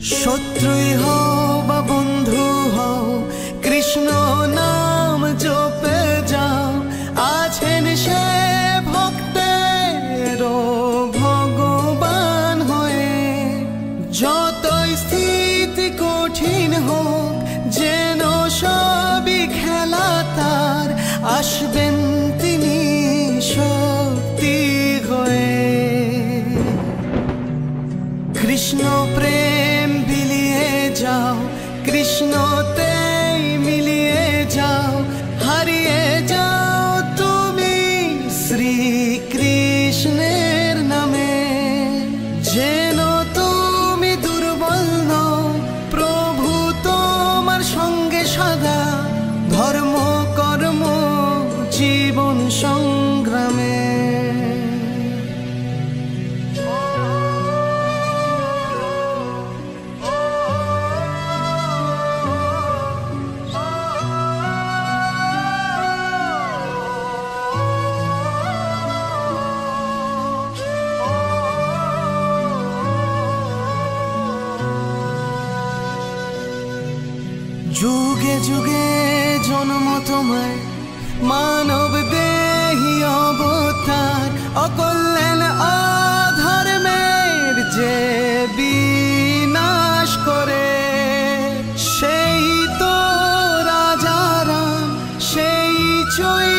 শত্রুই হও বা বন্ধু হও, কৃষ্ণ নাম জপে যাও। আছেন সে ভক্তের ভগবান হয়ে। যতই স্থিতি কঠিন হোক, যেন সবই খেলা তার, আসবেন তিনি শক্তি হয়ে। কৃষ্ণ প্রেম বিলিয়ে যাও, কৃষ্ণতেই মিলিয়ে যাও, হারিয়ে যাও তুমি শ্রীকৃষ্ণের নামে। যেন তুমি দুর্বল নও, প্রভু তোমার সঙ্গে সদা, ধর্ম কর্ম জীবন সংগ্রামে। যুগে যুগে জন্ম তোমায়, মানব দেহি অবতার, অকল্যাণ অধর্মের যে বিনাশ করে। সেই তো রাজা রাম, সেই চৈ